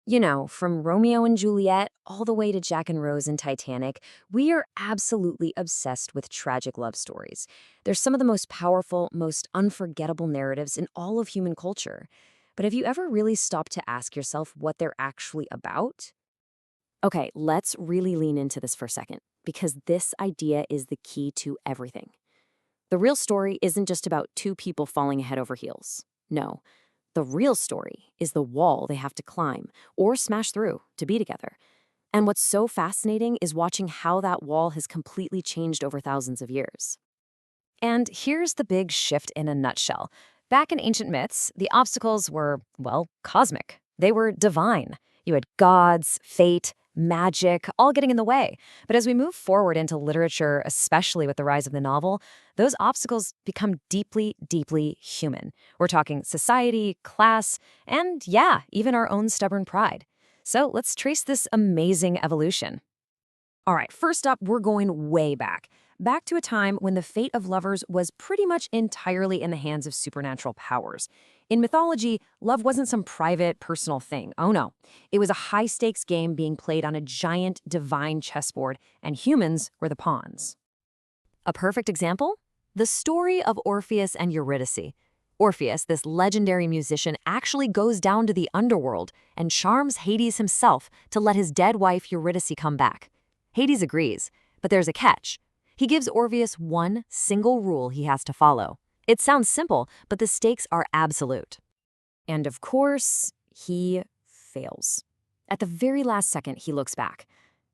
You know, from Romeo and Juliet all the way to Jack and Rose in Titanic, we are absolutely obsessed with tragic love stories. They're some of the most powerful, most unforgettable narratives in all of human culture. But have you ever really stopped to ask yourself what they're actually about? Okay, let's really lean into this for a second, because this idea is the key to everything. The real story isn't just about two people falling head over heels. No, the real story is the wall they have to climb or smash through to be together. And what's so fascinating is watching how that wall has completely changed over thousands of years. And here's the big shift in a nutshell. Back in ancient myths, the obstacles were, well, cosmic. They were divine. You had gods, fate, magic, all getting in the way. But as we move forward into literature, especially with the rise of the novel, those obstacles become deeply, deeply human. We're talking society, class, and yeah, even our own stubborn pride. So let's trace this amazing evolution. All right, first up, we're going way back. Back to a time when the fate of lovers was pretty much entirely in the hands of supernatural powers. In mythology, love wasn't some private, personal thing. Oh no. It was a high-stakes game being played on a giant, divine chessboard, and humans were the pawns. A perfect example? The story of Orpheus and Eurydice. Orpheus, this legendary musician, actually goes down to the underworld and charms Hades himself to let his dead wife Eurydice come back. Hades agrees, but there's a catch. He gives Orpheus one single rule he has to follow. It sounds simple, but the stakes are absolute. And of course, he fails. At the very last second, he looks back.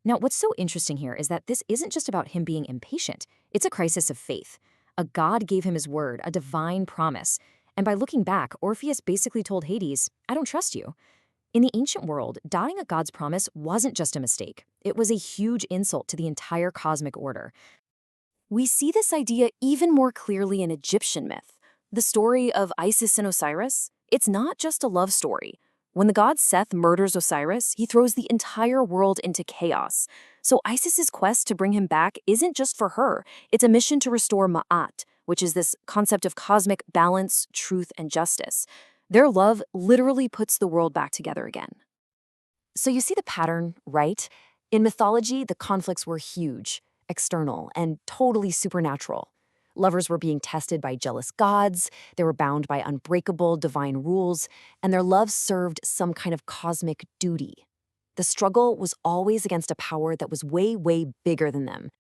Now, what's so interesting here is that this isn't just about him being impatient. It's a crisis of faith. A god gave him his word, a divine promise. And by looking back, Orpheus basically told Hades, I don't trust you. In the ancient world, doubting a god's promise wasn't just a mistake. It was a huge insult to the entire cosmic order. We see this idea even more clearly in Egyptian myth. The story of Isis and Osiris, it's not just a love story. When the god Seth murders Osiris, he throws the entire world into chaos. So Isis's quest to bring him back isn't just for her. It's a mission to restore Ma'at, which is this concept of cosmic balance, truth, and justice. Their love literally puts the world back together again. So you see the pattern, right? In mythology, the conflicts were huge, external, and totally supernatural. Lovers were being tested by jealous gods, they were bound by unbreakable divine rules, and their love served some kind of cosmic duty. The struggle was always against a power that was way, way bigger than them.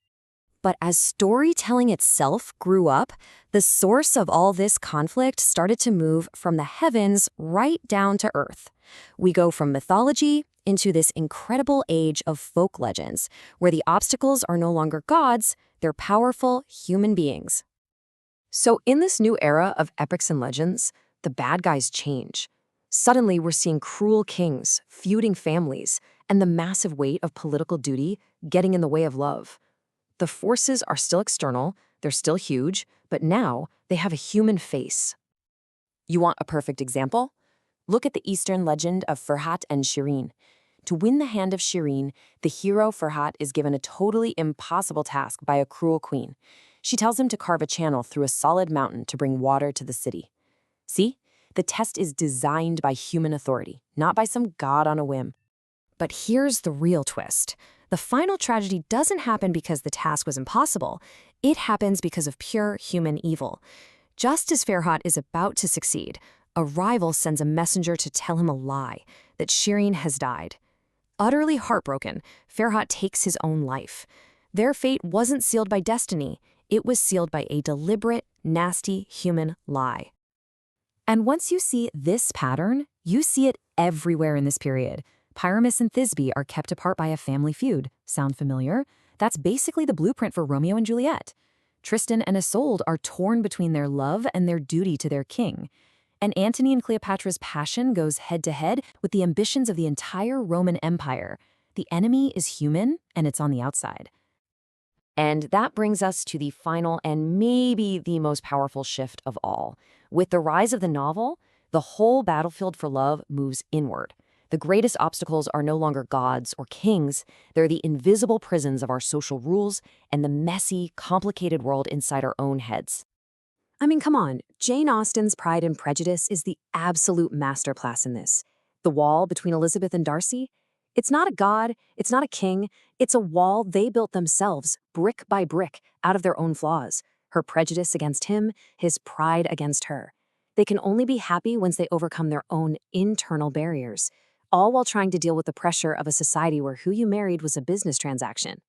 But as storytelling itself grew up, the source of all this conflict started to move from the heavens right down to earth. We go from mythology into this incredible age of folk legends, where the obstacles are no longer gods, they're powerful human beings. So in this new era of epics and legends, the bad guys change. Suddenly, we're seeing cruel kings, feuding families, and the massive weight of political duty getting in the way of love. The forces are still external, they're still huge, but now they have a human face. You want a perfect example? Look at the Eastern legend of Ferhat and Shirin. To win the hand of Shirin, the hero Ferhat is given a totally impossible task by a cruel queen. She tells him to carve a channel through a solid mountain to bring water to the city. See? The test is designed by human authority, not by some god on a whim. But here's the real twist. The final tragedy doesn't happen because the task was impossible. It happens because of pure human evil. Just as Ferhat is about to succeed, a rival sends a messenger to tell him a lie, that Shirin has died. Utterly heartbroken, Ferhat takes his own life. Their fate wasn't sealed by destiny. It was sealed by a deliberate, nasty human lie. And once you see this pattern, you see it everywhere in this period. Pyramus and Thisbe are kept apart by a family feud. Sound familiar? That's basically the blueprint for Romeo and Juliet. Tristan and Isolde are torn between their love and their duty to their king. And Antony and Cleopatra's passion goes head-to-head with the ambitions of the entire Roman Empire. The enemy is human, and it's on the outside. And that brings us to the final and maybe the most powerful shift of all. With the rise of the novel, the whole battlefield for love moves inward. The greatest obstacles are no longer gods or kings. They're the invisible prisons of our social rules and the messy, complicated world inside our own heads. I mean, come on. Jane Austen's Pride and Prejudice is the absolute masterclass in this. The wall between Elizabeth and Darcy? It's not a god, it's not a king, it's a wall they built themselves, brick by brick, out of their own flaws. Her prejudice against him, his pride against her. They can only be happy once they overcome their own internal barriers, all while trying to deal with the pressure of a society where who you married was a business transaction.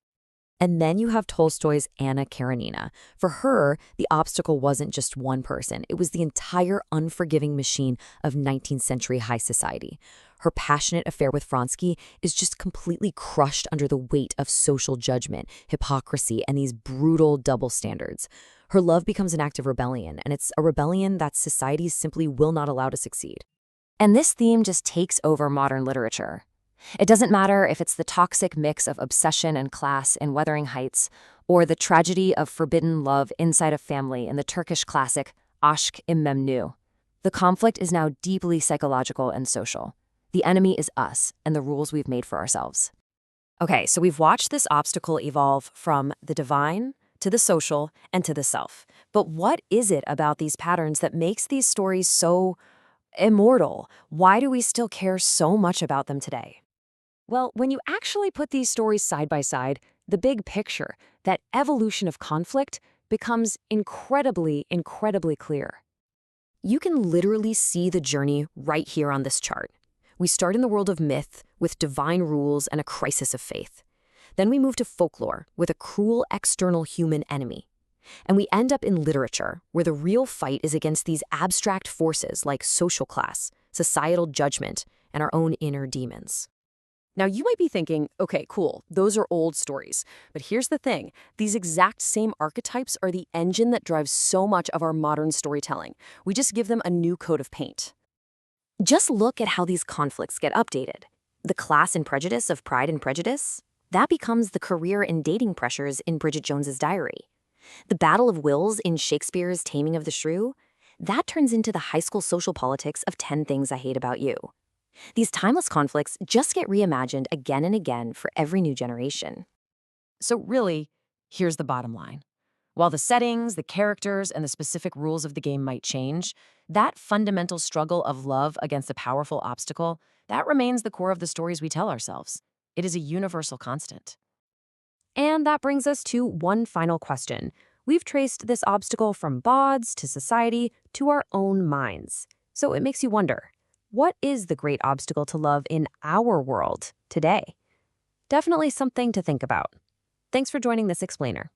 And then you have Tolstoy's Anna Karenina. For her, the obstacle wasn't just one person. It was the entire unforgiving machine of 19th century high society. Her passionate affair with Vronsky is just completely crushed under the weight of social judgment, hypocrisy, and these brutal double standards. Her love becomes an act of rebellion, and it's a rebellion that society simply will not allow to succeed. And this theme just takes over modern literature. It doesn't matter if it's the toxic mix of obsession and class in Wuthering Heights, or the tragedy of forbidden love inside a family in the Turkish classic Aşk İmmenü. The conflict is now deeply psychological and social. The enemy is us and the rules we've made for ourselves. Okay, so we've watched this obstacle evolve from the divine to the social and to the self. But what is it about these patterns that makes these stories so immortal? Why do we still care so much about them today? Well, when you actually put these stories side by side, the big picture, that evolution of conflict, becomes incredibly, incredibly clear. You can literally see the journey right here on this chart. We start in the world of myth with divine rules and a crisis of faith. Then we move to folklore with a cruel external human enemy. And we end up in literature, where the real fight is against these abstract forces like social class, societal judgment, and our own inner demons. Now, you might be thinking, okay, cool, those are old stories. But here's the thing, these exact same archetypes are the engine that drives so much of our modern storytelling. We just give them a new coat of paint. Just look at how these conflicts get updated. The class and prejudice of Pride and Prejudice, that becomes the career and dating pressures in Bridget Jones's Diary. The battle of wills in Shakespeare's Taming of the Shrew, that turns into the high school social politics of 10 Things I Hate About You. These timeless conflicts just get reimagined again and again for every new generation. So really, here's the bottom line. While the settings, the characters, and the specific rules of the game might change, that fundamental struggle of love against a powerful obstacle, that remains the core of the stories we tell ourselves. It is a universal constant. And that brings us to one final question. We've traced this obstacle from bawds to society to our own minds. So it makes you wonder, what is the great obstacle to love in our world today? Definitely something to think about. Thanks for joining this explainer.